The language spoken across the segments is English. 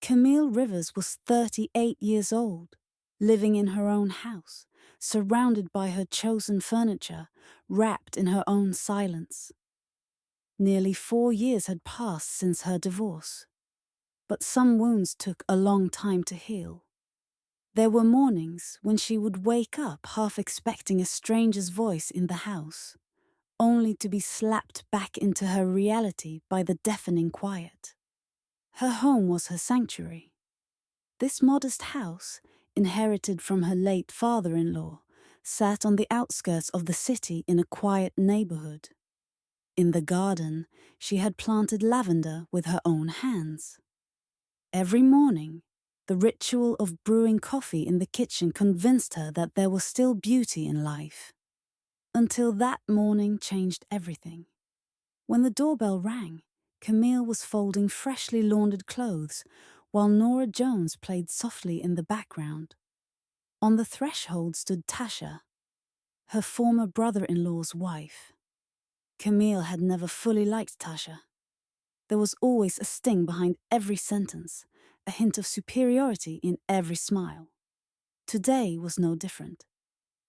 Camille Rivers was 38 years old, living in her own house, surrounded by her chosen furniture, wrapped in her own silence. Nearly 4 years had passed since her divorce, but some wounds took a long time to heal. There were mornings when she would wake up half expecting a stranger's voice in the house, only to be slapped back into her reality by the deafening quiet. Her home was her sanctuary. This modest house, inherited from her late father-in-law, sat on the outskirts of the city in a quiet neighborhood. In the garden, she had planted lavender with her own hands. Every morning, the ritual of brewing coffee in the kitchen convinced her that there was still beauty in life. Until that morning changed everything. When the doorbell rang, Camille was folding freshly laundered clothes, while Nora Jones played softly in the background. On the threshold stood Tasha, her former brother-in-law's wife. Camille had never fully liked Tasha. There was always a sting behind every sentence, a hint of superiority in every smile. Today was no different.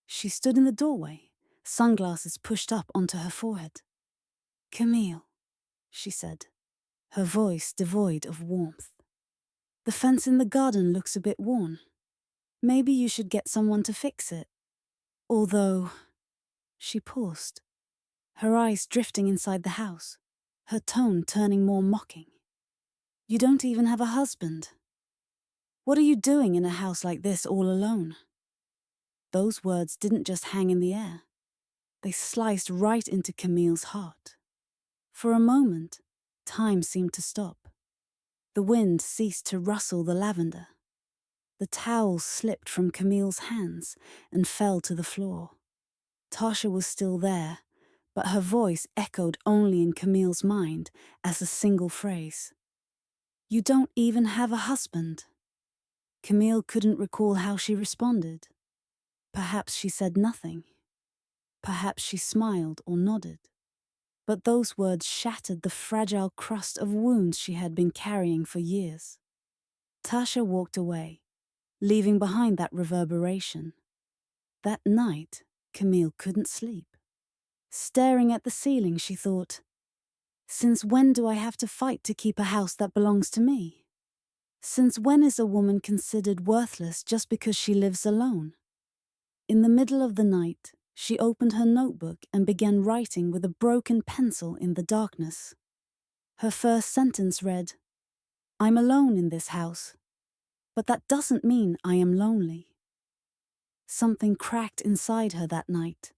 She stood in the doorway, sunglasses pushed up onto her forehead. "Camille," she said, her voice devoid of warmth. "The fence in the garden looks a bit worn. Maybe you should get someone to fix it. Although..." She paused, her eyes drifting inside the house, her tone turning more mocking. "You don't even have a husband. What are you doing in a house like this all alone?" Those words didn't just hang in the air. They sliced right into Camille's heart. For a moment, time seemed to stop. The wind ceased to rustle the lavender. The towels slipped from Camille's hands and fell to the floor. Tasha was still there, but her voice echoed only in Camille's mind as a single phrase. "You don't even have a husband." Camille couldn't recall how she responded. Perhaps she said nothing. Perhaps she smiled or nodded. But those words shattered the fragile crust of wounds she had been carrying for years. Tasha walked away, leaving behind that reverberation. That night, Camille couldn't sleep. Staring at the ceiling, she thought, "Since when do I have to fight to keep a house that belongs to me? Since when is a woman considered worthless just because she lives alone?" In the middle of the night, she opened her notebook and began writing with a broken pencil in the darkness. Her first sentence read, "I'm alone in this house, but that doesn't mean I am lonely." Something cracked inside her that night.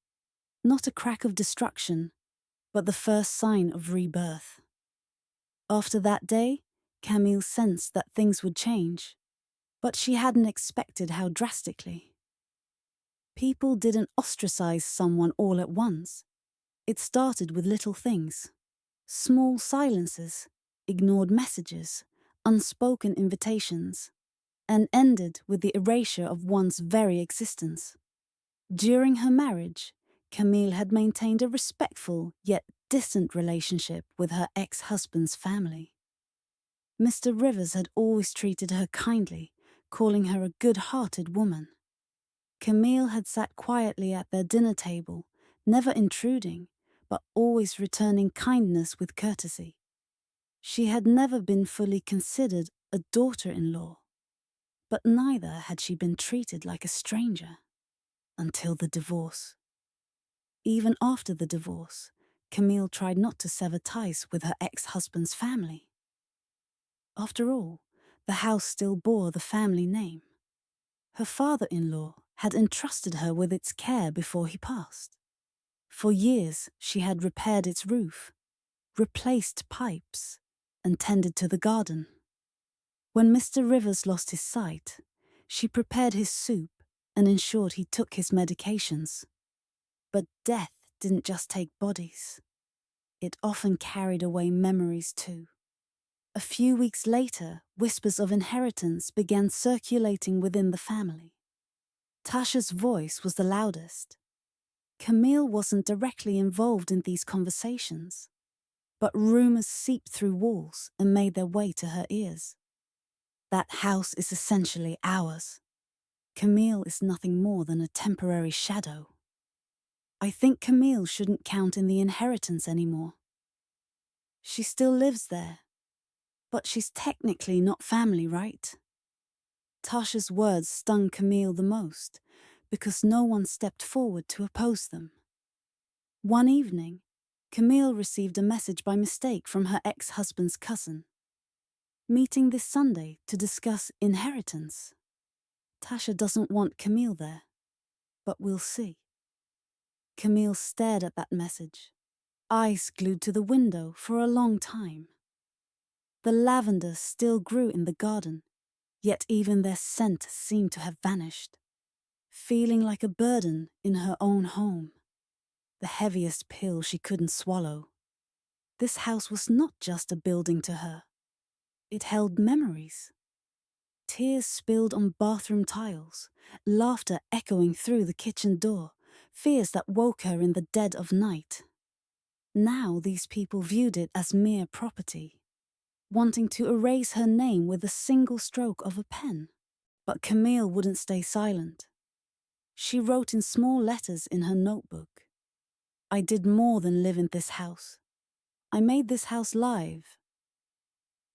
Not a crack of destruction, but the first sign of rebirth. After that day, Camille sensed that things would change, but she hadn't expected how drastically. People didn't ostracize someone all at once. It started with little things. Small silences, ignored messages, unspoken invitations, and ended with the erasure of one's very existence. During her marriage, Camille had maintained a respectful yet distant relationship with her ex-husband's family. Mr. Rivers had always treated her kindly, calling her a good-hearted woman. Camille had sat quietly at their dinner table, never intruding, but always returning kindness with courtesy. She had never been fully considered a daughter-in-law, but neither had she been treated like a stranger. Until the divorce. Even after the divorce, Camille tried not to sever ties with her ex-husband's family. After all, the house still bore the family name. Her father-in-law had entrusted her with its care before he passed. For years, she had repaired its roof, replaced pipes, and tended to the garden. When Mr. Rivers lost his sight, she prepared his soup and ensured he took his medications. But death didn't just take bodies. It often carried away memories too. A few weeks later, whispers of inheritance began circulating within the family. Tasha's voice was the loudest. Camille wasn't directly involved in these conversations, but rumors seeped through walls and made their way to her ears. That house is essentially ours. Camille is nothing more than a temporary shadow. I think Camille shouldn't count in the inheritance anymore. She still lives there, but she's technically not family, right? Tasha's words stung Camille the most because no one stepped forward to oppose them. One evening, Camille received a message by mistake from her ex-husband's cousin. Meeting this Sunday to discuss inheritance. Tasha doesn't want Camille there, but we'll see. Camille stared at that message, eyes glued to the window for a long time. The lavender still grew in the garden, yet even their scent seemed to have vanished, feeling like a burden in her own home, the heaviest pill she couldn't swallow. This house was not just a building to her. It held memories. Tears spilled on bathroom tiles, laughter echoing through the kitchen door, fears that woke her in the dead of night. Now these people viewed it as mere property, wanting to erase her name with a single stroke of a pen. But Camille wouldn't stay silent. She wrote in small letters in her notebook, "I did more than live in this house. I made this house live."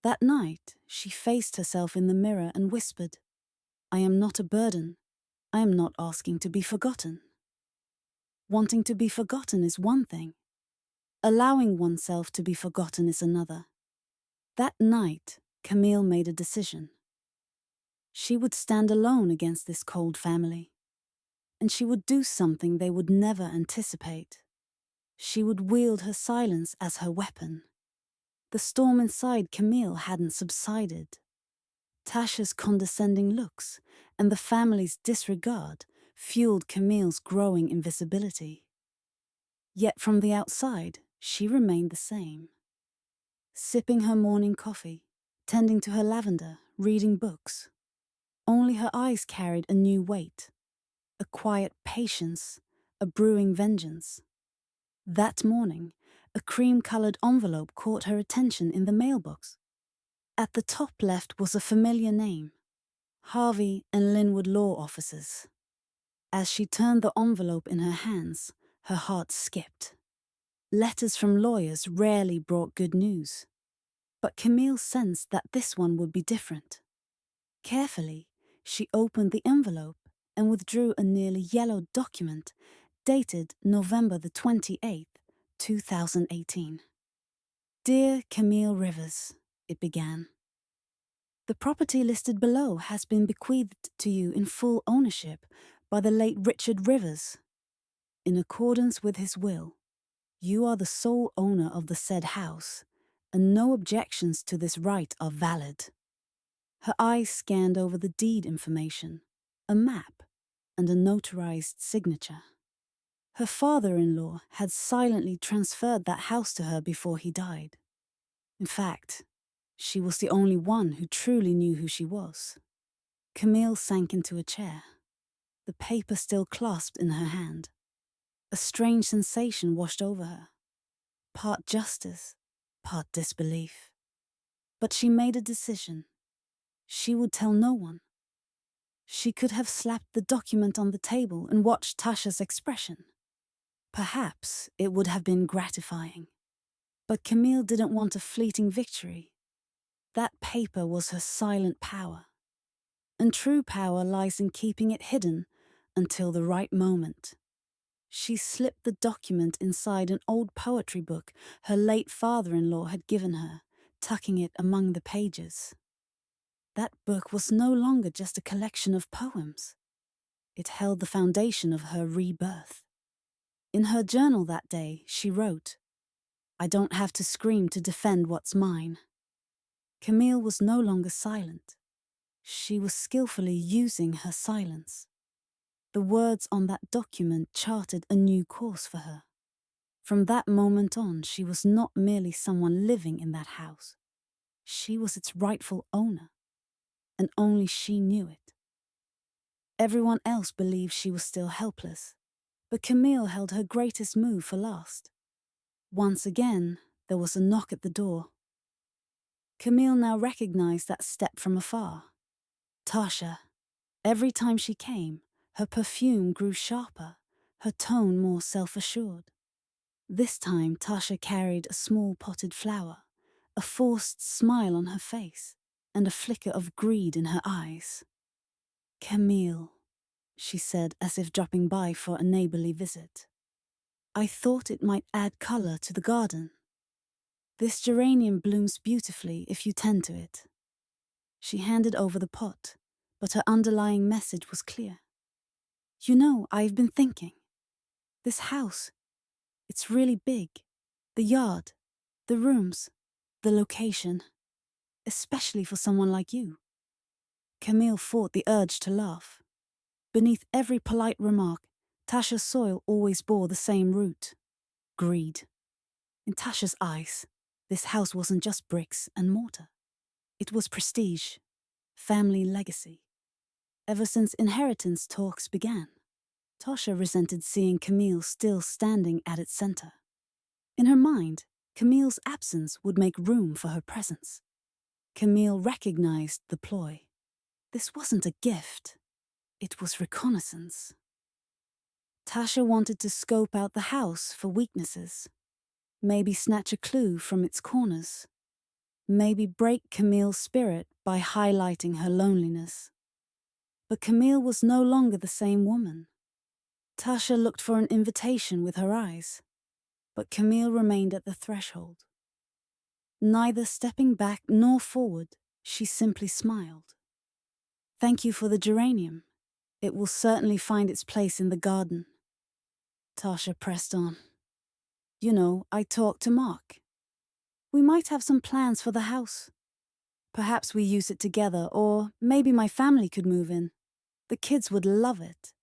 That night, she faced herself in the mirror and whispered, "I am not a burden. I am not asking to be forgotten." Wanting to be forgotten is one thing. Allowing oneself to be forgotten is another. That night, Camille made a decision. She would stand alone against this cold family, and she would do something they would never anticipate. She would wield her silence as her weapon. The storm inside Camille hadn't subsided. Tasha's condescending looks and the family's disregard fueled Camille's growing invisibility. Yet from the outside, she remained the same. Sipping her morning coffee, tending to her lavender, reading books. Only her eyes carried a new weight, a quiet patience, a brewing vengeance. That morning, a cream-colored envelope caught her attention in the mailbox. At the top left was a familiar name, Harvey and Linwood Law Officers. As she turned the envelope in her hands, her heart skipped. Letters from lawyers rarely brought good news. But Camille sensed that this one would be different. Carefully, she opened the envelope and withdrew a nearly yellowed document dated November the 28th, 2018. "Dear Camille Rivers," it began. "The property listed below has been bequeathed to you in full ownership by the late Richard Rivers. In accordance with his will, you are the sole owner of the said house, and no objections to this right are valid." Her eyes scanned over the deed information, a map, and a notarized signature. Her father-in-law had silently transferred that house to her before he died. In fact, she was the only one who truly knew who she was. Camille sank into a chair, the paper still clasped in her hand. A strange sensation washed over her, part justice, part disbelief. But she made a decision. She would tell no one. She could have slapped the document on the table and watched Tasha's expression. Perhaps it would have been gratifying. But Camille didn't want a fleeting victory. That paper was her silent power. And true power lies in keeping it hidden until the right moment. She slipped the document inside an old poetry book her late father-in-law had given her, tucking it among the pages. That book was no longer just a collection of poems. It held the foundation of her rebirth. In her journal that day, she wrote, "I don't have to scream to defend what's mine." Camille was no longer silent. She was skillfully using her silence. The words on that document charted a new course for her. From that moment on, she was not merely someone living in that house. She was its rightful owner, and only she knew it. Everyone else believed she was still helpless, but Camille held her greatest move for last. Once again, there was a knock at the door. Camille now recognized that step from afar. Tasha. Every time she came, her perfume grew sharper, her tone more self-assured. This time Tasha carried a small potted flower, a forced smile on her face, and a flicker of greed in her eyes. "Camille," she said as if dropping by for a neighborly visit. "I thought it might add color to the garden. This geranium blooms beautifully if you tend to it." She handed over the pot, but her underlying message was clear. "You know, I've been thinking. This house, it's really big. The yard, the rooms, the location. Especially for someone like you." Camille fought the urge to laugh. Beneath every polite remark, Tasha's soil always bore the same root: greed. In Tasha's eyes, this house wasn't just bricks and mortar. It was prestige, family legacy. Ever since inheritance talks began, Tasha resented seeing Camille still standing at its center. In her mind, Camille's absence would make room for her presence. Camille recognized the ploy. This wasn't a gift. It was reconnaissance. Tasha wanted to scope out the house for weaknesses. Maybe snatch a clue from its corners. Maybe break Camille's spirit by highlighting her loneliness. But Camille was no longer the same woman. Tasha looked for an invitation with her eyes, but Camille remained at the threshold. Neither stepping back nor forward, she simply smiled. "Thank you for the geranium. It will certainly find its place in the garden." Tasha pressed on. "You know, I talked to Mark. We might have some plans for the house. Perhaps we use it together, or maybe my family could move in. The kids would love it.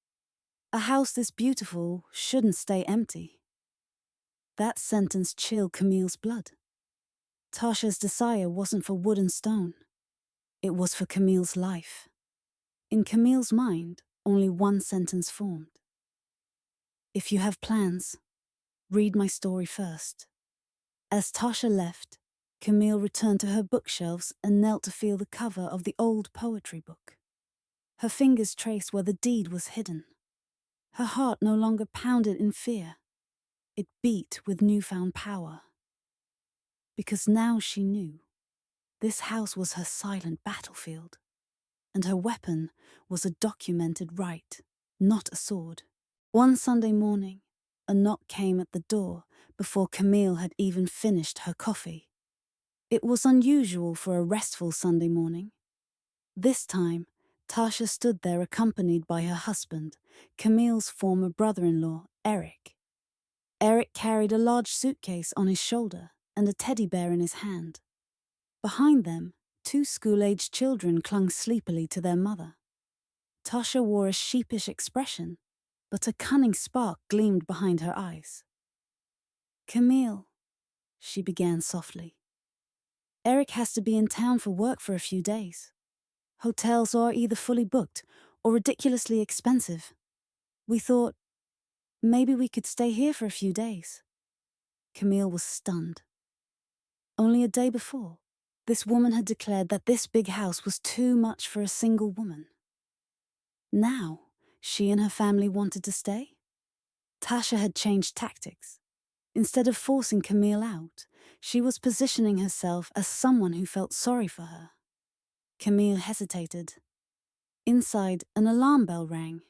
A house this beautiful shouldn't stay empty." That sentence chilled Camille's blood. Tasha's desire wasn't for wood and stone. It was for Camille's life. In Camille's mind, only one sentence formed: "If you have plans, read my story first." As Tasha left, Camille returned to her bookshelves and knelt to feel the cover of the old poetry book. Her fingers traced where the deed was hidden. Her heart no longer pounded in fear. It beat with newfound power. Because now she knew this house was her silent battlefield, and her weapon was a documented right, not a sword. One Sunday morning, a knock came at the door before Camille had even finished her coffee. It was unusual for a restful Sunday morning. This time, Tasha stood there accompanied by her husband, Camille's former brother-in-law, Eric. Eric carried a large suitcase on his shoulder and a teddy bear in his hand. Behind them, two school-aged children clung sleepily to their mother. Tasha wore a sheepish expression, but a cunning spark gleamed behind her eyes. "Camille," she began softly. "Eric has to be in town for work for a few days. Hotels are either fully booked or ridiculously expensive. We thought maybe we could stay here for a few days." Camille was stunned. Only a day before, this woman had declared that this big house was too much for a single woman. Now, she and her family wanted to stay? Tasha had changed tactics. Instead of forcing Camille out, she was positioning herself as someone who felt sorry for her. Camille hesitated. Inside, an alarm bell rang,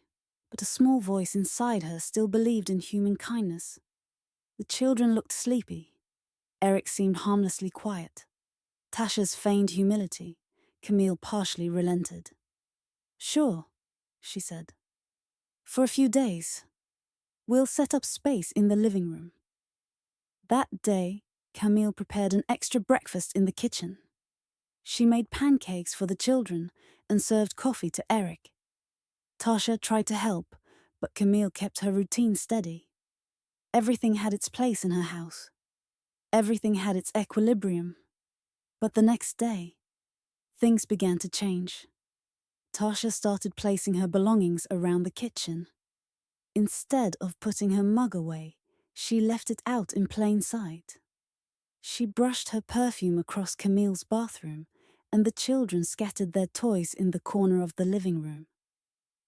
but a small voice inside her still believed in human kindness. The children looked sleepy. Eric seemed harmlessly quiet. Tasha's feigned humility, Camille partially relented. "Sure," she said. "For a few days. We'll set up space in the living room." That day, Camille prepared an extra breakfast in the kitchen. She made pancakes for the children and served coffee to Eric. Tasha tried to help, but Camille kept her routine steady. Everything had its place in her house. Everything had its equilibrium. But the next day, things began to change. Tasha started placing her belongings around the kitchen. Instead of putting her mug away, she left it out in plain sight. She brushed her perfume across Camille's bathroom, and the children scattered their toys in the corner of the living room.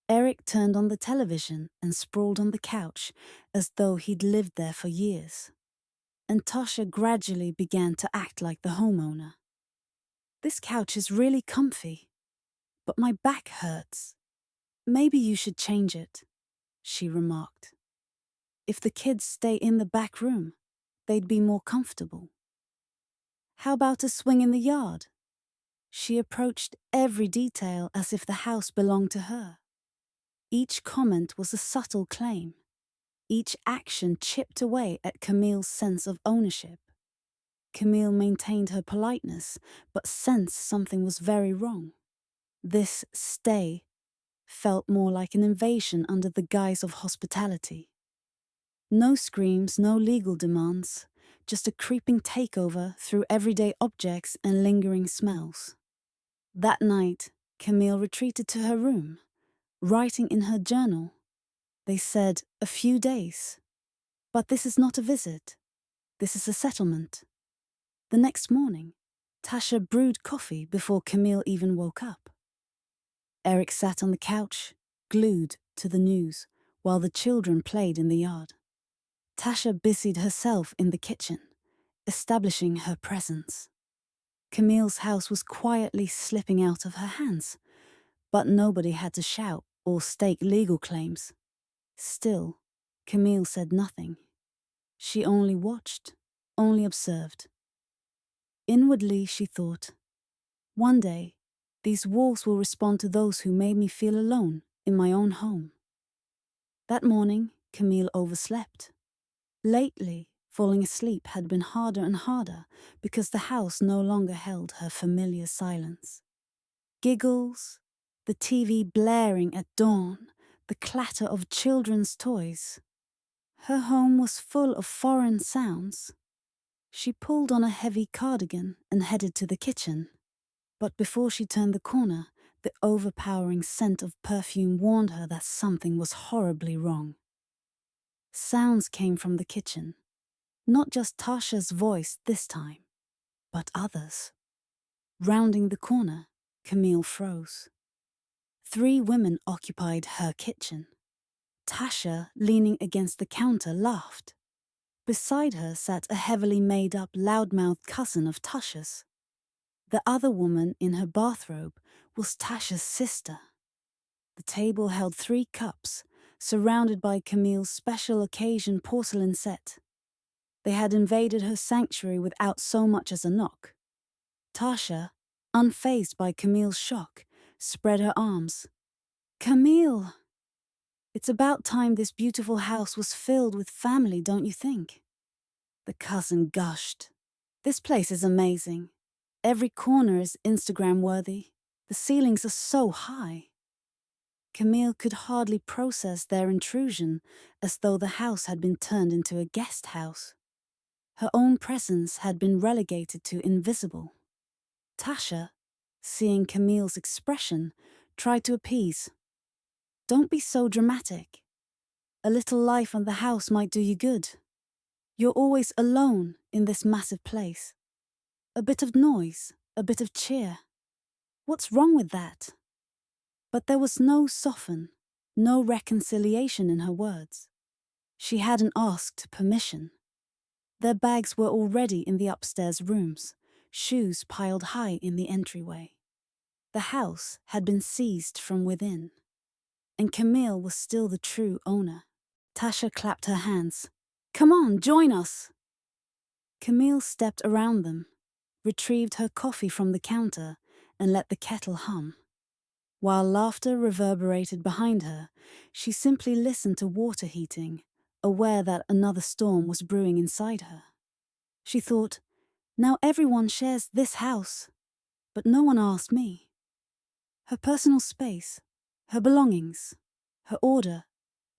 Eric turned on the television and sprawled on the couch as though he'd lived there for years. And Tasha gradually began to act like the homeowner. "This couch is really comfy, but my back hurts. Maybe you should change it," she remarked. "If the kids stay in the back room, they'd be more comfortable. How about a swing in the yard?" She approached every detail as if the house belonged to her. Each comment was a subtle claim. Each action chipped away at Camille's sense of ownership. Camille maintained her politeness, but sensed something was very wrong. This stay felt more like an invasion under the guise of hospitality. No screams, no legal demands, just a creeping takeover through everyday objects and lingering smells. That night, Camille retreated to her room, writing in her journal. They said, "A few days. But this is not a visit. This is a settlement." The next morning, Tasha brewed coffee before Camille even woke up. Eric sat on the couch, glued to the news, while the children played in the yard. Tasha busied herself in the kitchen, establishing her presence. Camille's house was quietly slipping out of her hands, but nobody had to shout or stake legal claims. Still, Camille said nothing. She only watched, only observed. Inwardly, she thought, "One day, these walls will respond to those who made me feel alone in my own home." That morning, Camille overslept. Lately, falling asleep had been harder and harder because the house no longer held her familiar silence. Giggles, the TV blaring at dawn, the clatter of children's toys. Her home was full of foreign sounds. She pulled on a heavy cardigan and headed to the kitchen. But before she turned the corner, the overpowering scent of perfume warned her that something was horribly wrong. Sounds came from the kitchen. Not just Tasha's voice this time, but others. Rounding the corner, Camille froze. 3 women occupied her kitchen. Tasha, leaning against the counter, laughed. Beside her sat a heavily made-up, loudmouthed cousin of Tasha's. The other woman in her bathrobe was Tasha's sister. The table held 3 cups, surrounded by Camille's special occasion porcelain set. They had invaded her sanctuary without so much as a knock. Tasha, unfazed by Camille's shock, spread her arms. "Camille! It's about time this beautiful house was filled with family, don't you think?" The cousin gushed. "This place is amazing. Every corner is Instagram-worthy. The ceilings are so high." Camille could hardly process their intrusion, as though the house had been turned into a guest house. Her own presence had been relegated to invisible. Tasha, seeing Camille's expression, tried to appease. "Don't be so dramatic. A little life in the house might do you good. You're always alone in this massive place. A bit of noise, a bit of cheer. What's wrong with that?" But there was no soften, no reconciliation in her words. She hadn't asked permission. Their bags were already in the upstairs rooms, shoes piled high in the entryway. The house had been seized from within, and Camille was still the true owner. Tasha clapped her hands. "Come on, join us!" Camille stepped around them, retrieved her coffee from the counter, and let the kettle hum. While laughter reverberated behind her, she simply listened to water heating, aware that another storm was brewing inside her. She thought, "Now everyone shares this house, but no one asked me." Her personal space, her belongings, her order,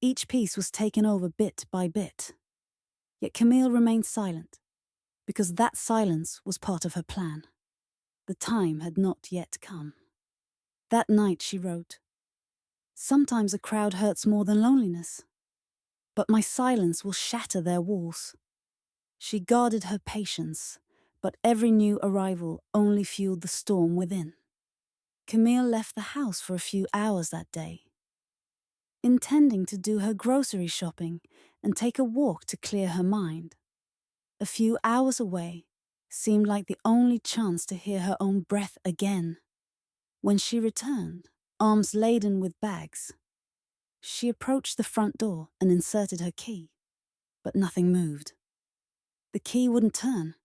each piece was taken over bit by bit. Yet Camille remained silent, because that silence was part of her plan. The time had not yet come. That night she wrote, "Sometimes a crowd hurts more than loneliness, but my silence will shatter their walls." She guarded her patience, But every new arrival only fueled the storm within. Camille left the house for a few hours that day, intending to do her grocery shopping and take a walk to clear her mind. A few hours away seemed like the only chance to hear her own breath again. When she returned, arms laden with bags, she approached the front door and inserted her key, but nothing moved. The key wouldn't turn.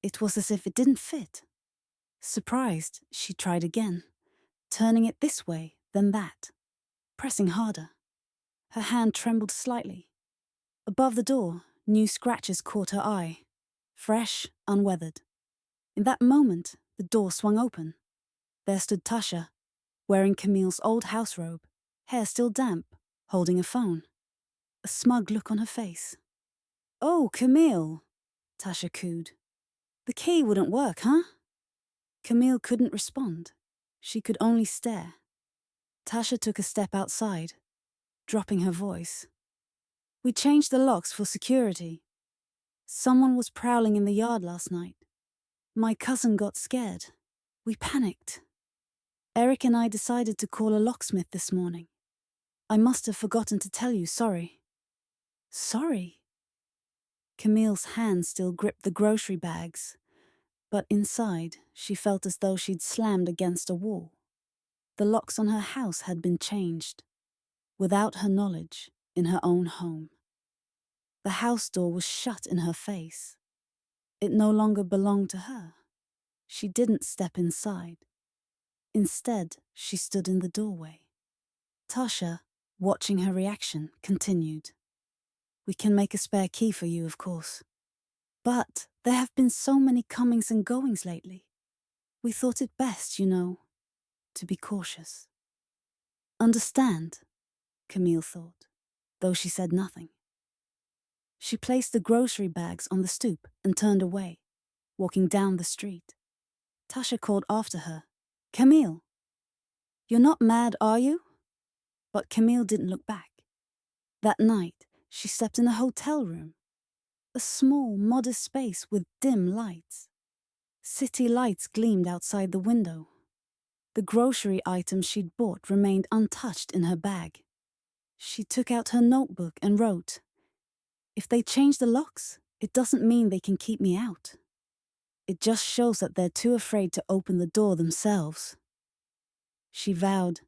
It was as if it didn't fit. Surprised, she tried again, turning it this way, then that, pressing harder. Her hand trembled slightly. Above the door, new scratches caught her eye, fresh, unweathered. In that moment, the door swung open. There stood Tasha, wearing Camille's old house robe, hair still damp, holding a phone. A smug look on her face. "Oh, Camille," Tasha cooed. "The key wouldn't work, huh?" Camille couldn't respond. She could only stare. Tasha took a step outside, dropping her voice. "We changed the locks for security. Someone was prowling in the yard last night. My cousin got scared. We panicked. Eric and I decided to call a locksmith this morning. I must have forgotten to tell you, sorry." "Sorry?" Camille's hand still gripped the grocery bags, but inside she felt as though she'd slammed against a wall. The locks on her house had been changed, without her knowledge, in her own home. The house door was shut in her face. It no longer belonged to her. She didn't step inside. Instead, she stood in the doorway. Tasha, watching her reaction, continued. "We can make a spare key for you, of course. But there have been so many comings and goings lately. We thought it best, to be cautious." "Understand," Camille thought, though she said nothing. She placed the grocery bags on the stoop and turned away, walking down the street. Tasha called after her, "Camille, you're not mad, are you?" But Camille didn't look back. That night, she slept in a hotel room, a small, modest space with dim lights. City lights gleamed outside the window. The grocery items she'd bought remained untouched in her bag. She took out her notebook and wrote, "If they change the locks, it doesn't mean they can keep me out. It just shows that they're too afraid to open the door themselves." She vowed,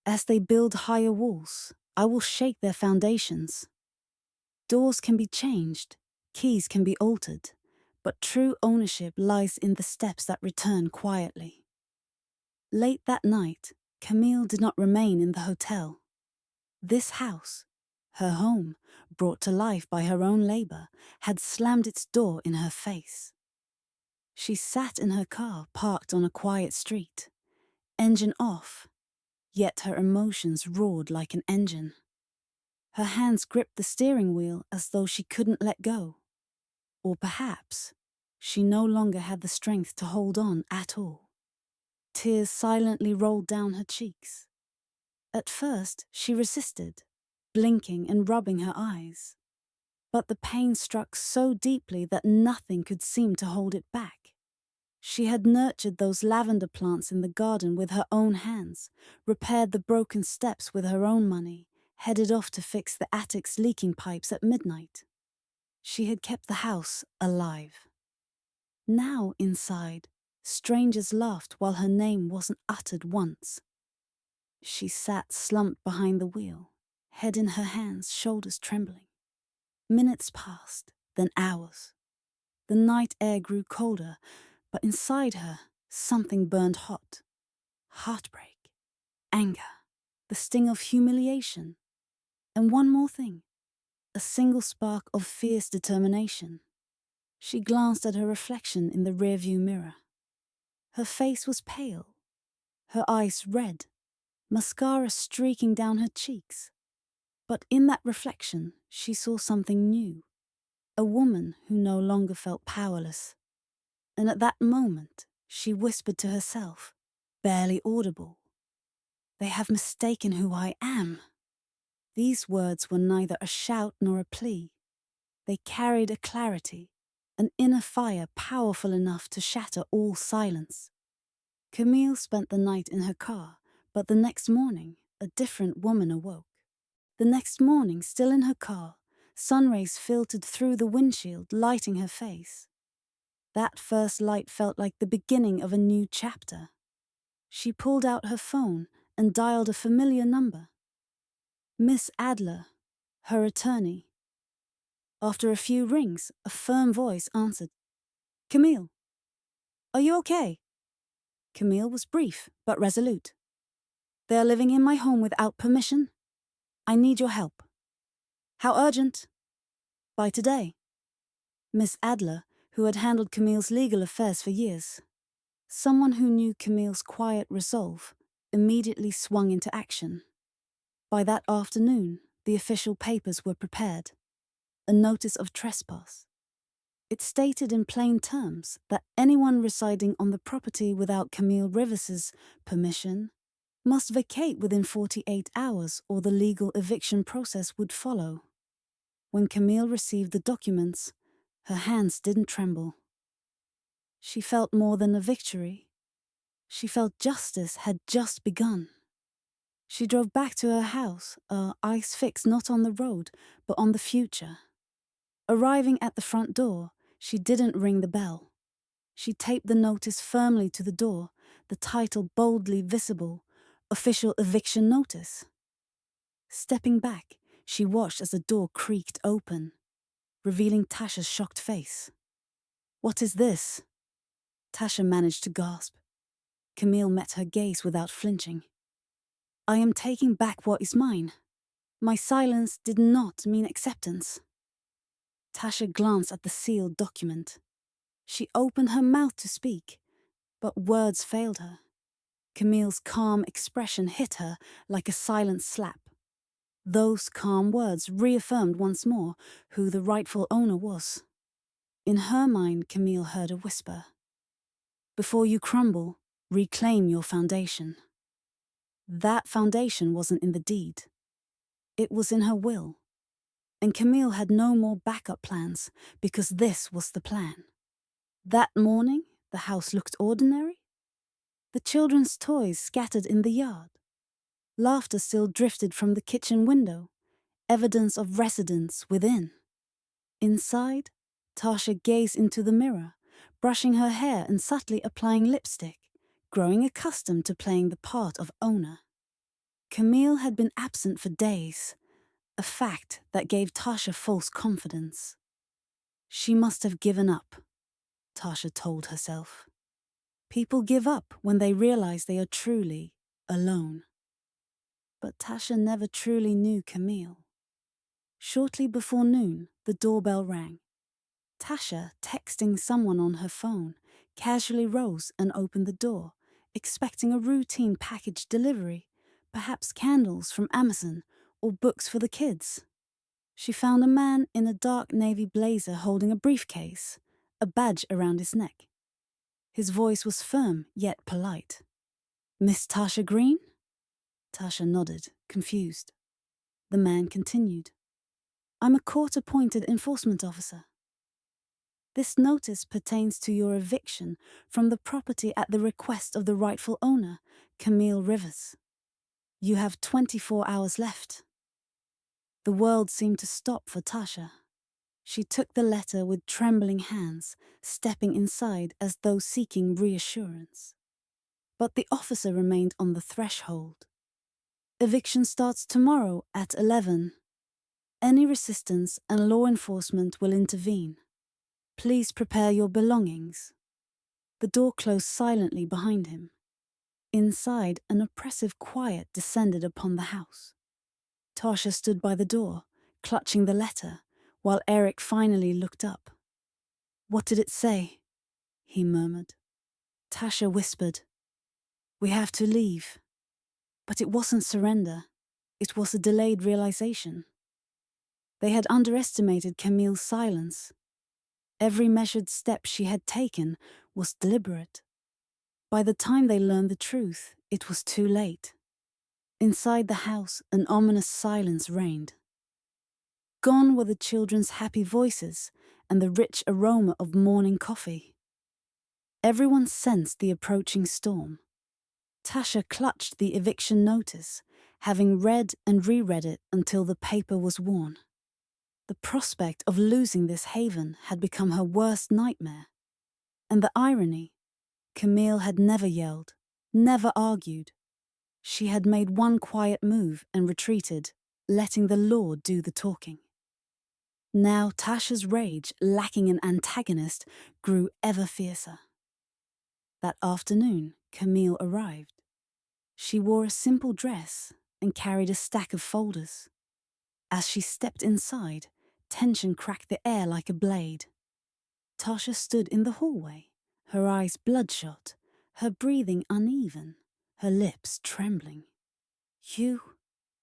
"As they build higher walls, I will shake their foundations. Doors can be changed, keys can be altered, but true ownership lies in the steps that return quietly." Late that night, Camille did not remain in the hotel. This house, her home, brought to life by her own labor, had slammed its door in her face. She sat in her car parked on a quiet street, engine off, yet her emotions roared like an engine. Her hands gripped the steering wheel as though she couldn't let go. Or perhaps she no longer had the strength to hold on at all. Tears silently rolled down her cheeks. At first, she resisted, blinking and rubbing her eyes. But the pain struck so deeply that nothing could seem to hold it back. She had nurtured those lavender plants in the garden with her own hands, repaired the broken steps with her own money, headed off to fix the attic's leaking pipes at midnight. She had kept the house alive. Now, inside, strangers laughed while her name wasn't uttered once. She sat slumped behind the wheel, head in her hands, shoulders trembling. Minutes passed, then hours. The night air grew colder, but inside her, something burned hot. Heartbreak, anger, the sting of humiliation. And one more thing, a single spark of fierce determination. She glanced at her reflection in the rearview mirror. Her face was pale, her eyes red, mascara streaking down her cheeks. But in that reflection, she saw something new. A woman who no longer felt powerless. And at that moment, she whispered to herself, barely audible, "They have mistaken who I am." These words were neither a shout nor a plea. They carried a clarity, an inner fire powerful enough to shatter all silence. Camille spent the night in her car, but the next morning, a different woman awoke. The next morning, still in her car, sun rays filtered through the windshield, lighting her face. That first light felt like the beginning of a new chapter. She pulled out her phone and dialed a familiar number. Miss Adler, her attorney. After a few rings, a firm voice answered. "Camille, are you okay?" Camille was brief but resolute. "They are living in my home without permission. I need your help." "How urgent?" "By today." Miss Adler, who had handled Camille's legal affairs for years, someone who knew Camille's quiet resolve, immediately swung into action. By that afternoon, the official papers were prepared. A notice of trespass. It stated in plain terms that anyone residing on the property without Camille Rivers's permission must vacate within 48 hours or the legal eviction process would follow. When Camille received the documents, her hands didn't tremble. She felt more than a victory. She felt justice had just begun. She drove back to her house, her eyes fixed not on the road, but on the future. Arriving at the front door, she didn't ring the bell. She taped the notice firmly to the door, the title boldly visible, Official Eviction Notice. Stepping back, she watched as the door creaked open, revealing Tasha's shocked face. "What is this?" Tasha managed to gasp. Camille met her gaze without flinching. "I am taking back what is mine. My silence did not mean acceptance." Tasha glanced at the sealed document. She opened her mouth to speak, but words failed her. Camille's calm expression hit her like a silent slap. Those calm words reaffirmed once more who the rightful owner was. In her mind, Camille heard a whisper. "Before you crumble, reclaim your foundation." That foundation wasn't in the deed. It was in her will. And Camille had no more backup plans because this was the plan. That morning, the house looked ordinary. The children's toys scattered in the yard. Laughter still drifted from the kitchen window, evidence of residence within. Inside, Tasha gazed into the mirror, brushing her hair and subtly applying lipstick, growing accustomed to playing the part of owner. Camille had been absent for days, a fact that gave Tasha false confidence. She must have given up, Tasha told herself. People give up when they realize they are truly alone. But Tasha never truly knew Camille. Shortly before noon, the doorbell rang. Tasha, texting someone on her phone, casually rose and opened the door, expecting a routine package delivery, perhaps candles from Amazon or books for the kids. She found a man in a dark navy blazer holding a briefcase, a badge around his neck. His voice was firm yet polite. "Miss Tasha Green?" Tasha nodded, confused. The man continued. "I'm a court-appointed enforcement officer. This notice pertains to your eviction from the property at the request of the rightful owner, Camille Rivers. You have 24 hours left." The world seemed to stop for Tasha. She took the letter with trembling hands, stepping inside as though seeking reassurance. But the officer remained on the threshold. "Eviction starts tomorrow at 11. Any resistance and law enforcement will intervene. Please prepare your belongings." The door closed silently behind him. Inside, an oppressive quiet descended upon the house. Tasha stood by the door, clutching the letter, while Eric finally looked up. "What did it say?" he murmured. Tasha whispered, "We have to leave." But it wasn't surrender. It was a delayed realization. They had underestimated Camille's silence. Every measured step she had taken was deliberate. By the time they learned the truth, it was too late. Inside the house, an ominous silence reigned. Gone were the children's happy voices, and the rich aroma of morning coffee. Everyone sensed the approaching storm. Tasha clutched the eviction notice, having read and reread it until the paper was worn. The prospect of losing this haven had become her worst nightmare. And the irony, Camille had never yelled, never argued. She had made one quiet move and retreated, letting the law do the talking. Now Tasha's rage, lacking an antagonist, grew ever fiercer. That afternoon, Camille arrived. She wore a simple dress and carried a stack of folders. As she stepped inside, tension cracked the air like a blade. Tasha stood in the hallway, her eyes bloodshot, her breathing uneven, her lips trembling. "You,"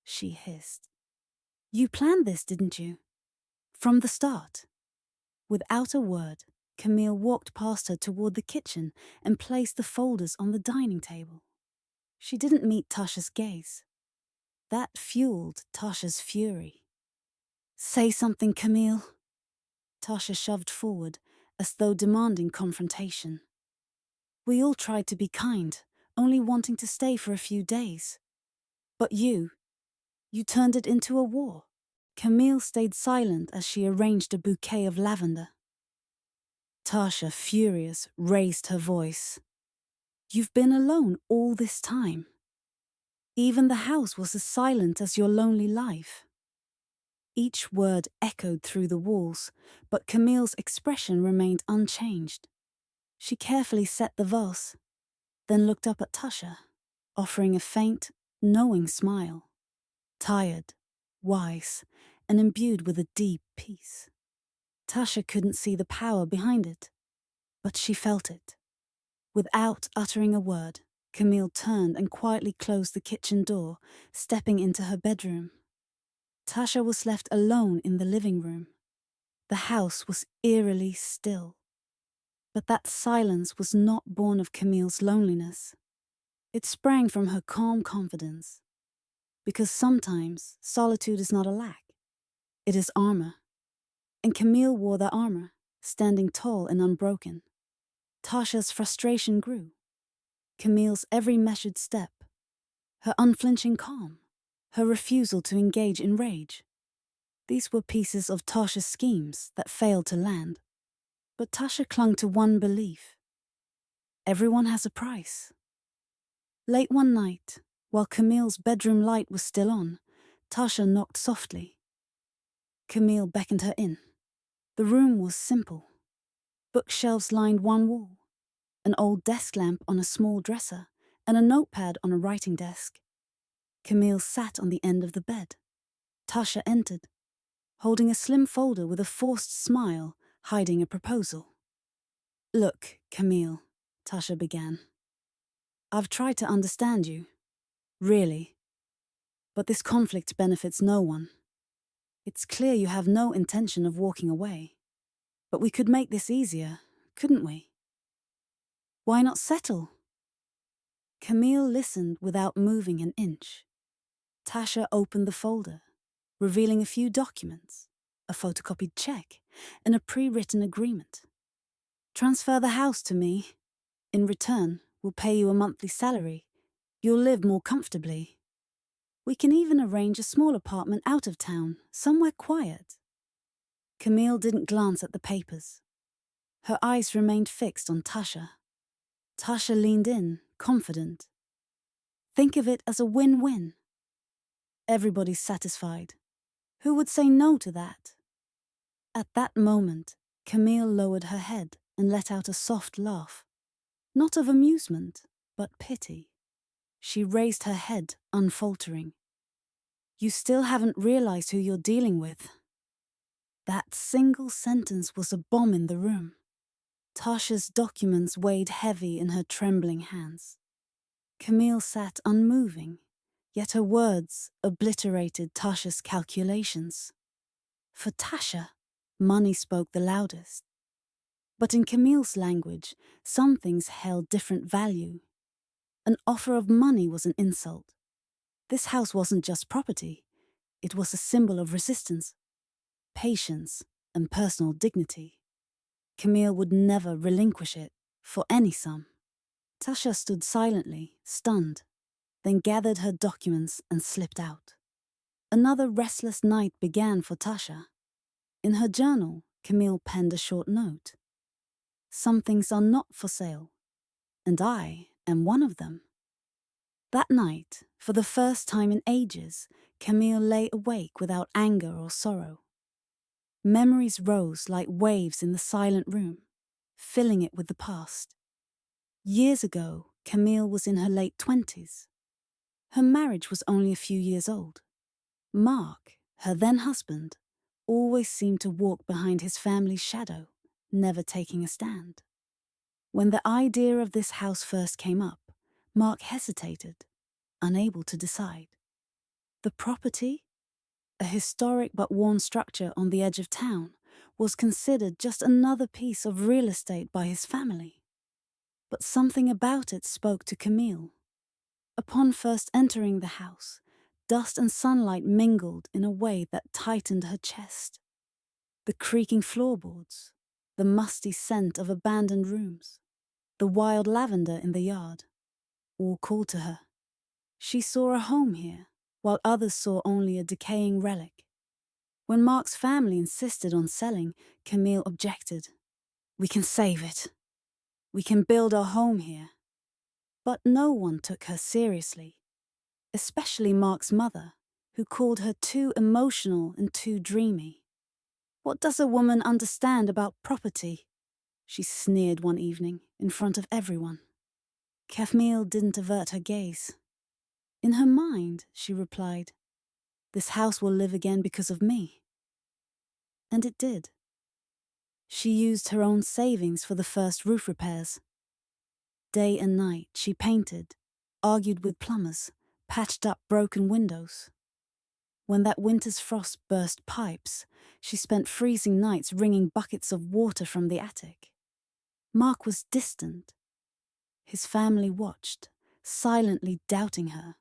she hissed. "You planned this, didn't you? From the start." Without a word, Camille walked past her toward the kitchen and placed the folders on the dining table. She didn't meet Tasha's gaze. That fueled Tasha's fury. "Say something, Camille." Tasha shoved forward, as though demanding confrontation. "We all tried to be kind, only wanting to stay for a few days. But you turned it into a war." Camille stayed silent as she arranged a bouquet of lavender. Tasha, furious, raised her voice. "You've been alone all this time. Even the house was as silent as your lonely life." Each word echoed through the walls, but Camille's expression remained unchanged. She carefully set the vase, then looked up at Tasha, offering a faint, knowing smile. Tired, wise, and imbued with a deep peace. Tasha couldn't see the power behind it, but she felt it. Without uttering a word, Camille turned and quietly closed the kitchen door, stepping into her bedroom. Tasha was left alone in the living room. The house was eerily still. But that silence was not born of Camille's loneliness. It sprang from her calm confidence. Because sometimes solitude is not a lack. It is armor. And Camille wore that armor, standing tall and unbroken. Tasha's frustration grew. Camille's every measured step, her unflinching calm, her refusal to engage in rage. These were pieces of Tasha's schemes that failed to land. But Tasha clung to one belief. Everyone has a price. Late one night, while Camille's bedroom light was still on, Tasha knocked softly. Camille beckoned her in. The room was simple. Bookshelves lined one wall, an old desk lamp on a small dresser, and a notepad on a writing desk. Camille sat on the end of the bed. Tasha entered, holding a slim folder with a forced smile, hiding a proposal. "Look, Camille," Tasha began. "I've tried to understand you, really. But this conflict benefits no one. It's clear you have no intention of walking away. But we could make this easier, couldn't we? Why not settle?" Camille listened without moving an inch. Tasha opened the folder, revealing a few documents, a photocopied check, and a pre-written agreement. "Transfer the house to me. In return, we'll pay you a monthly salary. You'll live more comfortably. We can even arrange a small apartment out of town, somewhere quiet." Camille didn't glance at the papers. Her eyes remained fixed on Tasha. Tasha leaned in, confident. "Think of it as a win-win. Everybody's satisfied. Who would say no to that?" At that moment, Camille lowered her head and let out a soft laugh. Not of amusement, but pity. She raised her head, unfaltering. "You still haven't realized who you're dealing with." That single sentence was a bomb in the room. Tasha's documents weighed heavy in her trembling hands. Camille sat unmoving, yet her words obliterated Tasha's calculations. For Tasha, money spoke the loudest. But in Camille's language, some things held different value. An offer of money was an insult. This house wasn't just property. It was a symbol of resistance, patience, and personal dignity. Camille would never relinquish it for any sum. Tasha stood silently, stunned, then gathered her documents and slipped out. Another restless night began for Tasha. In her journal, Camille penned a short note. "Some things are not for sale, and I am one of them." That night, for the first time in ages, Camille lay awake without anger or sorrow. Memories rose like waves in the silent room, filling it with the past. Years ago, Camille was in her late 20s. Her marriage was only a few years old. Mark, her then husband, always seemed to walk behind his family's shadow, never taking a stand. When the idea of this house first came up, Mark hesitated, unable to decide. The property, a historic but worn structure on the edge of town, was considered just another piece of real estate by his family. But something about it spoke to Camille. Upon first entering the house, dust and sunlight mingled in a way that tightened her chest. The creaking floorboards, the musty scent of abandoned rooms, the wild lavender in the yard, all called to her. She saw a home here, while others saw only a decaying relic. When Mark's family insisted on selling, Camille objected. "We can save it. We can build our home here." But no one took her seriously, especially Mark's mother, who called her too emotional and too dreamy. "What does a woman understand about property?" she sneered one evening in front of everyone. Camille didn't avert her gaze. In her mind, she replied, "This house will live again because of me." And it did. She used her own savings for the first roof repairs. Day and night, she painted, argued with plumbers, patched up broken windows. When that winter's frost burst pipes, she spent freezing nights wringing buckets of water from the attic. Mark was distant. His family watched, silently doubting her.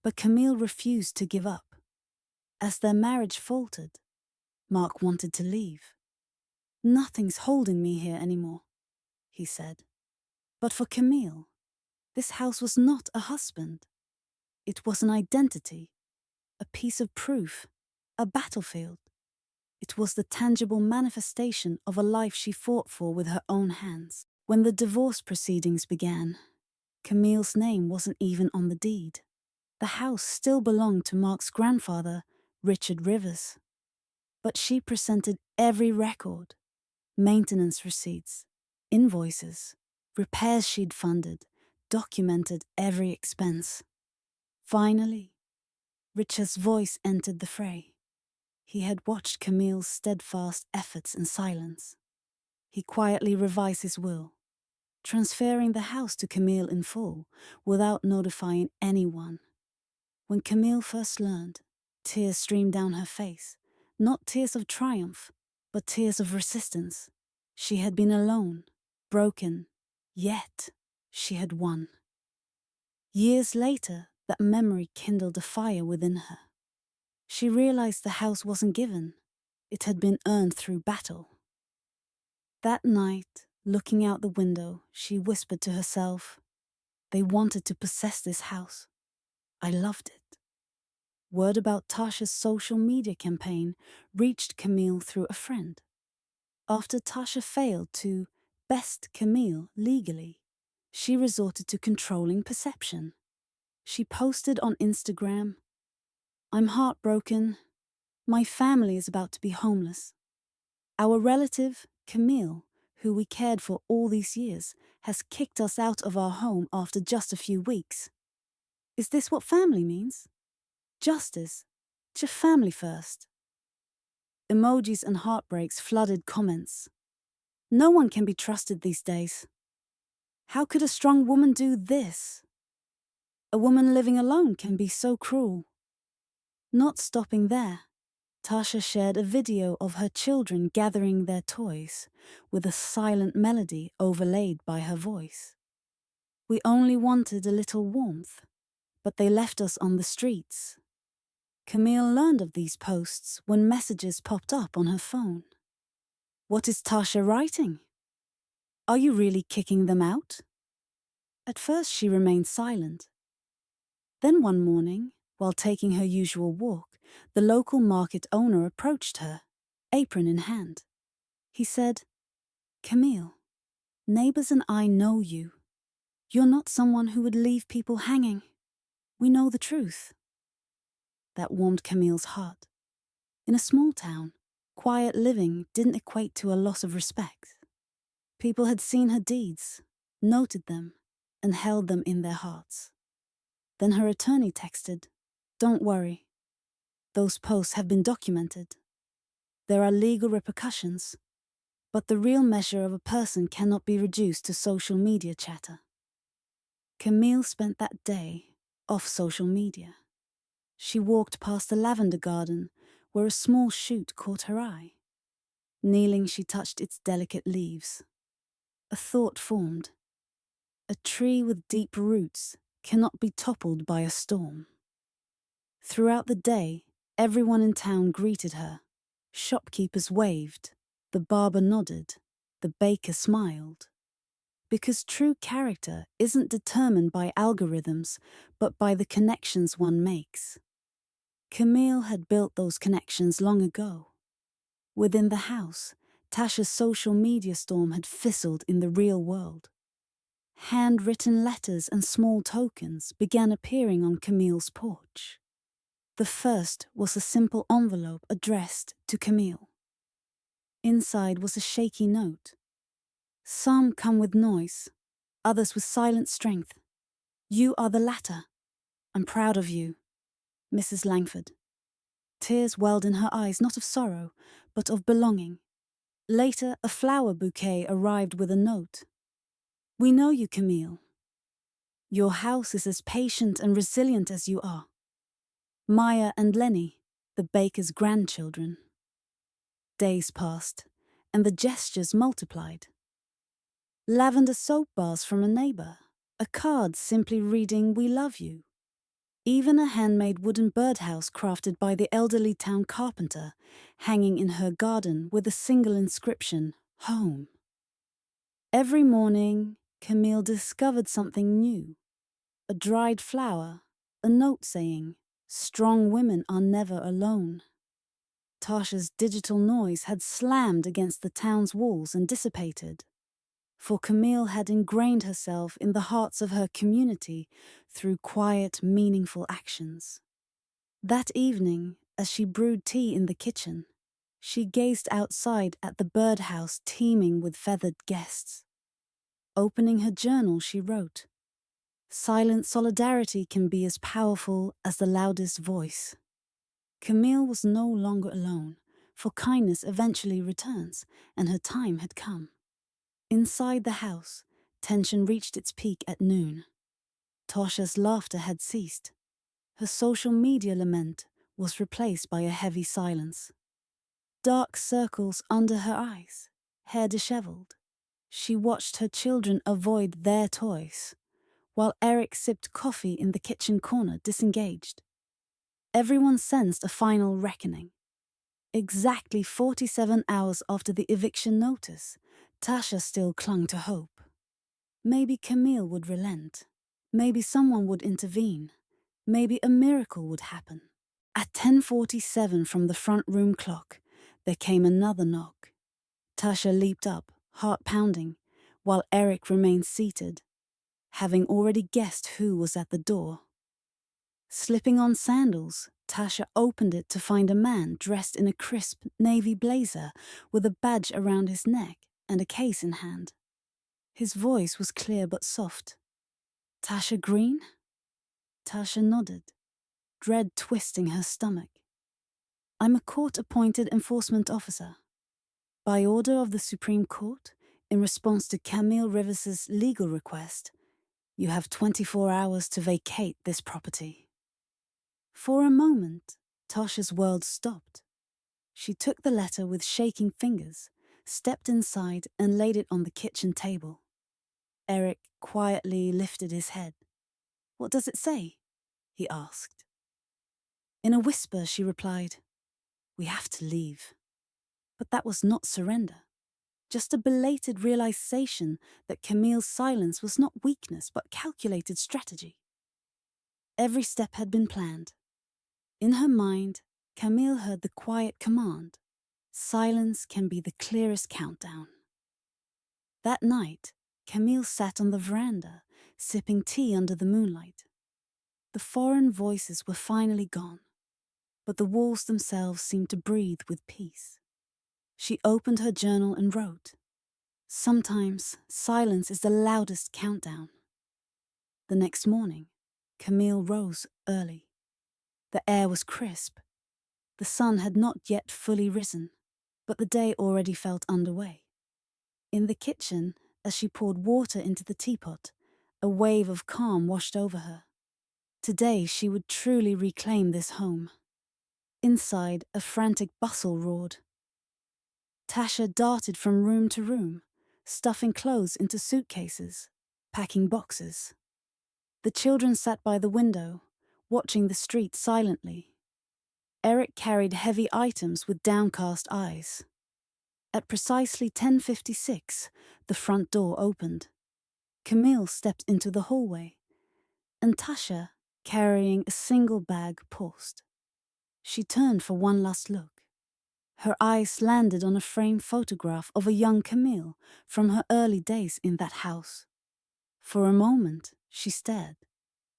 But Camille refused to give up. As their marriage faltered, Mark wanted to leave. "Nothing's holding me here anymore," he said. But for Camille, this house was not a husband. It was an identity, a piece of proof, a battlefield. It was the tangible manifestation of a life she fought for with her own hands. When the divorce proceedings began, Camille's name wasn't even on the deed. The house still belonged to Mark's grandfather, Richard Rivers. But she presented every record, maintenance receipts, invoices, repairs she'd funded, documented every expense. Finally, Richard's voice entered the fray. He had watched Camille's steadfast efforts in silence. He quietly revised his will, transferring the house to Camille in full, without notifying anyone. When Camille first learned, tears streamed down her face, not tears of triumph, but tears of resistance. She had been alone, broken, yet she had won. Years later, that memory kindled a fire within her. She realized the house wasn't given. It had been earned through battle. That night, looking out the window, she whispered to herself, "They wanted to possess this house. I loved it." Word about Tasha's social media campaign reached Camille through a friend. After Tasha failed to best Camille legally, she resorted to controlling perception. She posted on Instagram, "I'm heartbroken. My family is about to be homeless. Our relative, Camille, who we cared for all these years, has kicked us out of our home after just a few weeks. Is this what family means? Justice, to family first." Emojis and heartbreaks flooded comments. No one can be trusted these days. How could a strong woman do this? A woman living alone can be so cruel. Not stopping there, Tasha shared a video of her children gathering their toys, with a silent melody overlaid by her voice. "We only wanted a little warmth, but they left us on the streets." Camille learned of these posts when messages popped up on her phone. What is Tasha writing? Are you really kicking them out? At first she remained silent. Then one morning, while taking her usual walk, the local market owner approached her, apron in hand. He said, "Camille, neighbors and I know you. You're not someone who would leave people hanging. We know the truth." That warmed Camille's heart. In a small town, quiet living didn't equate to a loss of respect. People had seen her deeds, noted them, and held them in their hearts. Then her attorney texted, "Don't worry. Those posts have been documented. There are legal repercussions, but the real measure of a person cannot be reduced to social media chatter." Camille spent that day off social media. She walked past a lavender garden where a small shoot caught her eye. Kneeling, she touched its delicate leaves. A thought formed. A tree with deep roots cannot be toppled by a storm. Throughout the day, everyone in town greeted her. Shopkeepers waved, the barber nodded, the baker smiled. Because true character isn't determined by algorithms, but by the connections one makes. Camille had built those connections long ago. Within the house, Tasha's social media storm had fizzled in the real world. Handwritten letters and small tokens began appearing on Camille's porch. The first was a simple envelope addressed to Camille. Inside was a shaky note. "Some come with noise, others with silent strength. You are the latter. I'm proud of you, Mrs. Langford." Tears welled in her eyes, not of sorrow, but of belonging. Later, a flower bouquet arrived with a note. "We know you, Camille. Your house is as patient and resilient as you are. Maya and Lenny, the baker's grandchildren." Days passed, and the gestures multiplied. Lavender soap bars from a neighbor, a card simply reading "We love you." Even a handmade wooden birdhouse crafted by the elderly town carpenter, hanging in her garden with a single inscription, "Home." Every morning, Camille discovered something new. A dried flower, a note saying, "Strong women are never alone." Tasha's digital noise had slammed against the town's walls and dissipated, for Camille had ingrained herself in the hearts of her community through quiet, meaningful actions. That evening, as she brewed tea in the kitchen, she gazed outside at the birdhouse teeming with feathered guests. Opening her journal, she wrote, "Silent solidarity can be as powerful as the loudest voice." Camille was no longer alone, for kindness eventually returns, and her time had come. Inside the house, tension reached its peak at noon. Tasha's laughter had ceased. Her social media lament was replaced by a heavy silence. Dark circles under her eyes, hair disheveled. She watched her children avoid their toys, while Eric sipped coffee in the kitchen corner, disengaged. Everyone sensed a final reckoning. Exactly 47 hours after the eviction notice, Tasha still clung to hope. Maybe Camille would relent. Maybe someone would intervene. Maybe a miracle would happen. At 10:47 from the front room clock, there came another knock. Tasha leaped up, heart pounding, while Eric remained seated, having already guessed who was at the door. Slipping on sandals, Tasha opened it to find a man dressed in a crisp navy blazer with a badge around his neck and a case in hand. His voice was clear but soft. "Tasha Green?" Tasha nodded, dread twisting her stomach. "I'm a court-appointed enforcement officer. By order of the Supreme Court, in response to Camille Rivers's legal request, you have 24 hours to vacate this property." For a moment, Tasha's world stopped. She took the letter with shaking fingers, stepped inside and laid it on the kitchen table. Eric quietly lifted his head. "What does it say?" he asked. In a whisper, she replied, "We have to leave." But that was not surrender. just a belated realization that Camille's silence was not weakness but calculated strategy. Every step had been planned. In her mind, Camille heard the quiet command, "Silence can be the clearest countdown." That night, Camille sat on the veranda, sipping tea under the moonlight. The foreign voices were finally gone, but the walls themselves seemed to breathe with peace. She opened her journal and wrote, "Sometimes silence is the loudest countdown." The next morning, Camille rose early. The air was crisp. The sun had not yet fully risen, but the day already felt underway. In the kitchen, as she poured water into the teapot, a wave of calm washed over her. Today she would truly reclaim this home. Inside, a frantic bustle roared. Tasha darted from room to room, stuffing clothes into suitcases, packing boxes. The children sat by the window, watching the street silently. Eric carried heavy items with downcast eyes. At precisely 10:56, the front door opened. Camille stepped into the hallway, and Tasha, carrying a single bag, paused. She turned for one last look. Her eyes landed on a framed photograph of a young Camille from her early days in that house. For a moment, she stared,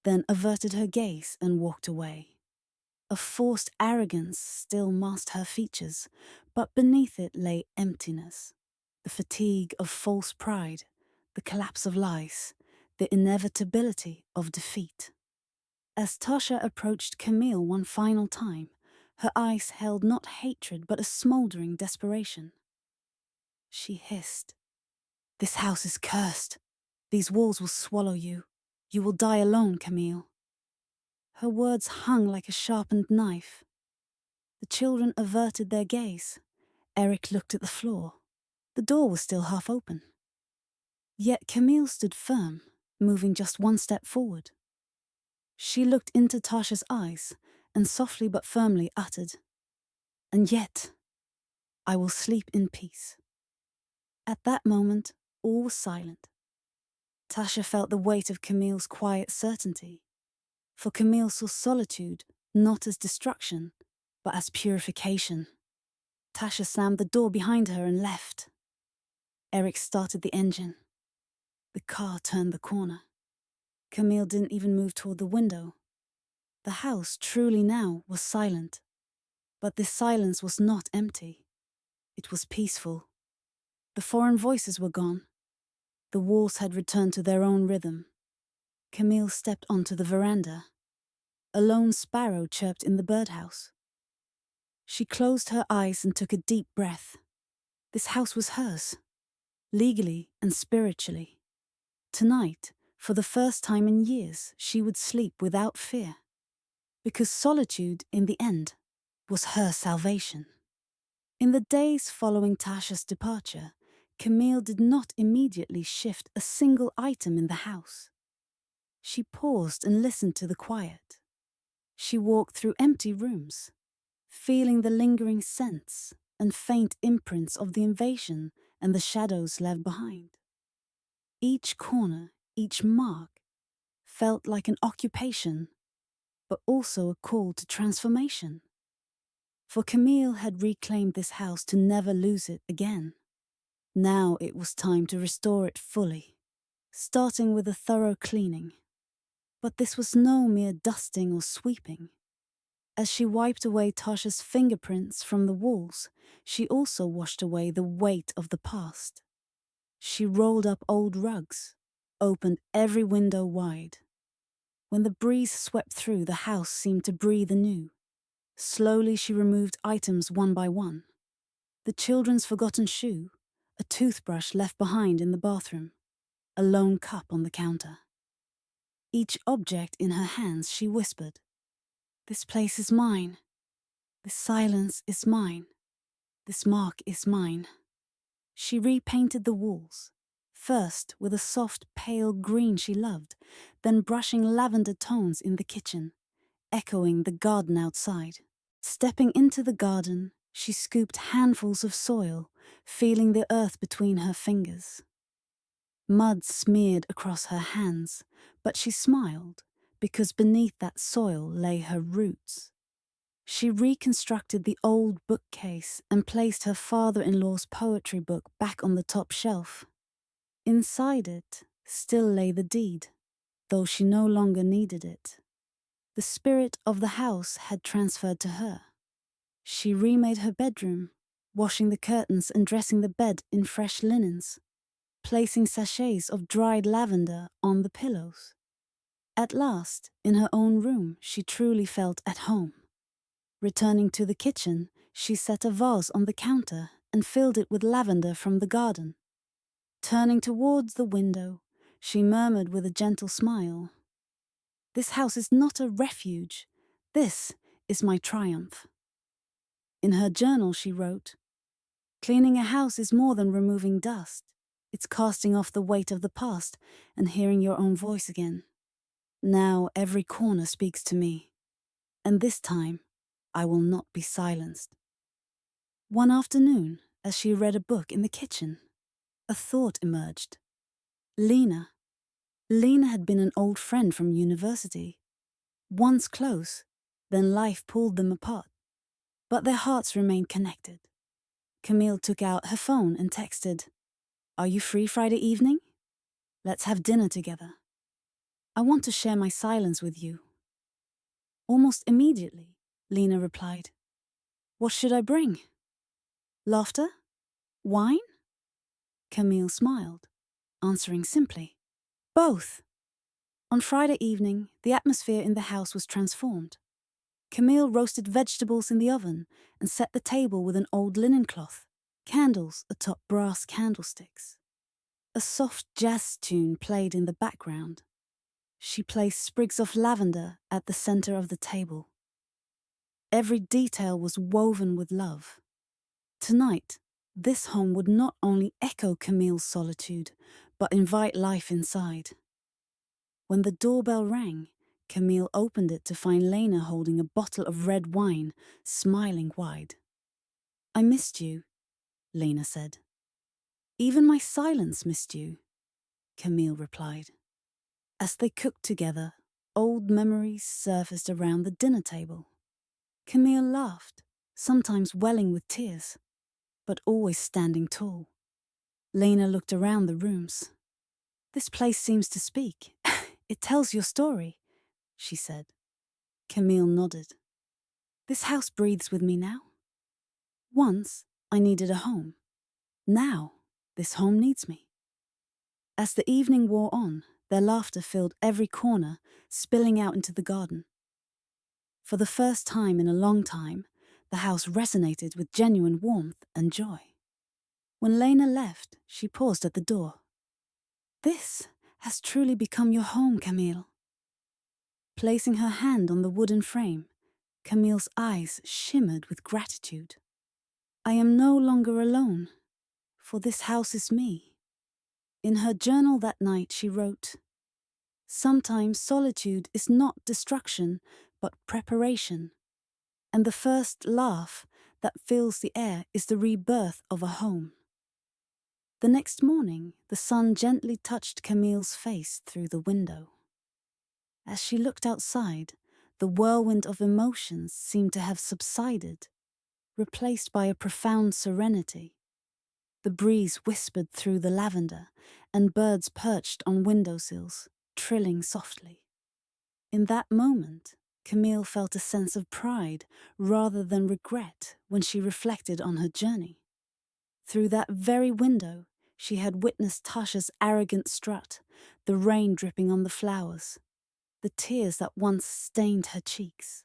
then averted her gaze and walked away. A forced arrogance still masked her features, but beneath it lay emptiness. The fatigue of false pride, the collapse of lies, the inevitability of defeat. As Tasha approached Camille one final time, her eyes held not hatred but a smoldering desperation. She hissed, "This house is cursed. These walls will swallow you. You will die alone, Camille." Her words hung like a sharpened knife. The children averted their gaze. Eric looked at the floor. The door was still half open. Yet Camille stood firm, moving just one step forward. She looked into Tasha's eyes and softly but firmly uttered, "And yet, I will sleep in peace." At that moment, all was silent. Tasha felt the weight of Camille's quiet certainty. For Camille saw solitude not as destruction, but as purification. Tasha slammed the door behind her and left. Eric started the engine. The car turned the corner. Camille didn't even move toward the window. The house truly now was silent. But this silence was not empty. It was peaceful. The foreign voices were gone. The walls had returned to their own rhythm. Camille stepped onto the veranda. A lone sparrow chirped in the birdhouse. She closed her eyes and took a deep breath. This house was hers, legally and spiritually. Tonight, for the first time in years, she would sleep without fear. Because solitude, in the end, was her salvation. In the days following Tasha's departure, Camille did not immediately shift a single item in the house. She paused and listened to the quiet. She walked through empty rooms, feeling the lingering scents and faint imprints of the invasion and the shadows left behind. Each corner, each mark, felt like an occupation, but also a call to transformation. For Camille had reclaimed this house to never lose it again. Now it was time to restore it fully, starting with a thorough cleaning. But this was no mere dusting or sweeping. As she wiped away Tasha's fingerprints from the walls, she also washed away the weight of the past. She rolled up old rugs, opened every window wide. When the breeze swept through, the house seemed to breathe anew. Slowly she removed items one by one. The children's forgotten shoe, a toothbrush left behind in the bathroom, a lone cup on the counter. Each object in her hands she whispered, "This place is mine. This silence is mine. This mark is mine." She repainted the walls, first with a soft pale green she loved, then brushing lavender tones in the kitchen, echoing the garden outside. Stepping into the garden, she scooped handfuls of soil, feeling the earth between her fingers. Mud smeared across her hands, but she smiled, because beneath that soil lay her roots. She reconstructed the old bookcase and placed her father-in-law's poetry book back on the top shelf. Inside it still lay the deed, though she no longer needed it. The spirit of the house had transferred to her. She remade her bedroom, washing the curtains and dressing the bed in fresh linens, placing sachets of dried lavender on the pillows. At last, in her own room, she truly felt at home. Returning to the kitchen, she set a vase on the counter and filled it with lavender from the garden. Turning towards the window, she murmured with a gentle smile, "This house is not a refuge. This is my triumph." In her journal she wrote, "Cleaning a house is more than removing dust. It's casting off the weight of the past and hearing your own voice again. Now every corner speaks to me, and this time I will not be silenced." One afternoon, as she read a book in the kitchen, a thought emerged. Lena. Lena had been an old friend from university. Once close, then life pulled them apart. But their hearts remained connected. Camille took out her phone and texted, "Are you free Friday evening? Let's have dinner together. I want to share my silence with you." Almost immediately, Lena replied, "What should I bring? Laughter? Wine?" Camille smiled, answering simply, "Both." On Friday evening, the atmosphere in the house was transformed. Camille roasted vegetables in the oven and set the table with an old linen cloth, candles atop brass candlesticks. A soft jazz tune played in the background. She placed sprigs of lavender at the center of the table. Every detail was woven with love. Tonight, this home would not only echo Camille's solitude, but invite life inside. When the doorbell rang, Camille opened it to find Lena holding a bottle of red wine, smiling wide. "I missed you," Lena said. "Even my silence missed you," Camille replied. As they cooked together, old memories surfaced around the dinner table. Camille laughed, sometimes welling with tears, but always standing tall. Lena looked around the rooms. "This place seems to speak. It tells your story," she said. Camille nodded. "This house breathes with me now. Once, I needed a home. Now, this home needs me." As the evening wore on, their laughter filled every corner, spilling out into the garden. For the first time in a long time, the house resonated with genuine warmth and joy. When Lena left, she paused at the door. "This has truly become your home, Camille." Placing her hand on the wooden frame, Camille's eyes shimmered with gratitude. "I am no longer alone, for this house is me." In her journal that night she wrote, "Sometimes solitude is not destruction, but preparation. And the first laugh that fills the air is the rebirth of a home." The next morning, the sun gently touched Camille's face through the window. As she looked outside, the whirlwind of emotions seemed to have subsided, replaced by a profound serenity. The breeze whispered through the lavender, and birds perched on windowsills, trilling softly. In that moment, Camille felt a sense of pride rather than regret when she reflected on her journey. Through that very window, she had witnessed Tasha's arrogant strut, the rain dripping on the flowers, the tears that once stained her cheeks.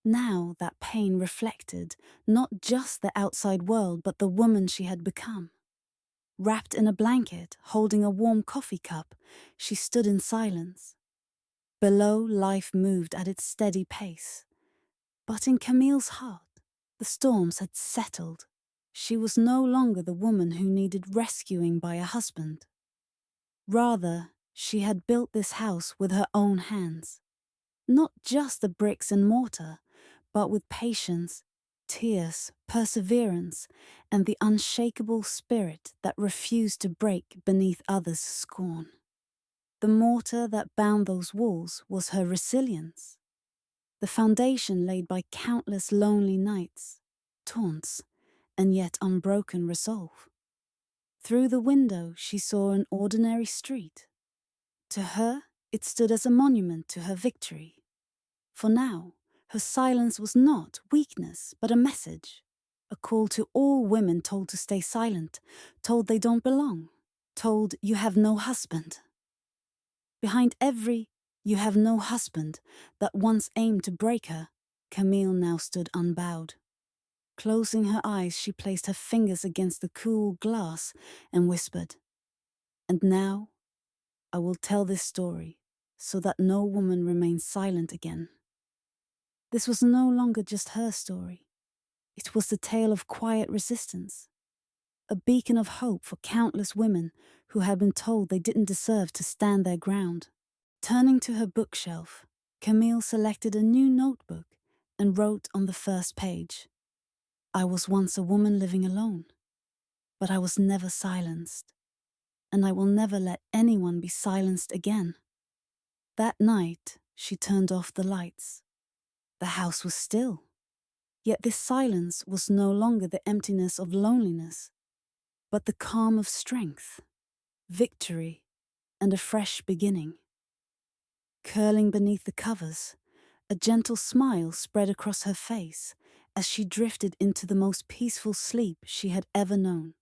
Now that pain reflected not just the outside world, but the woman she had become. Wrapped in a blanket, holding a warm coffee cup, she stood in silence. Below, life moved at its steady pace. But in Camille's heart, the storms had settled. She was no longer the woman who needed rescuing by a husband. Rather, she had built this house with her own hands. Not just the bricks and mortar, but with patience, tears, perseverance, and the unshakable spirit that refused to break beneath others' scorn. The mortar that bound those walls was her resilience, the foundation laid by countless lonely nights, taunts, and yet unbroken resolve. Through the window she saw an ordinary street. To her, it stood as a monument to her victory. For now, her silence was not weakness, but a message, a call to all women told to stay silent, told they don't belong, told you have no husband. Behind every "you have no husband" that once aimed to break her, Camille now stood unbowed. Closing her eyes, she placed her fingers against the cool glass and whispered, "And now I will tell this story so that no woman remains silent again." This was no longer just her story. It was the tale of quiet resistance, a beacon of hope for countless women who had been told they didn't deserve to stand their ground. Turning to her bookshelf, Camille selected a new notebook and wrote on the first page, "I was once a woman living alone, but I was never silenced, and I will never let anyone be silenced again." That night, she turned off the lights. The house was still, yet this silence was no longer the emptiness of loneliness, but the calm of strength, victory, and a fresh beginning. Curling beneath the covers, a gentle smile spread across her face as she drifted into the most peaceful sleep she had ever known.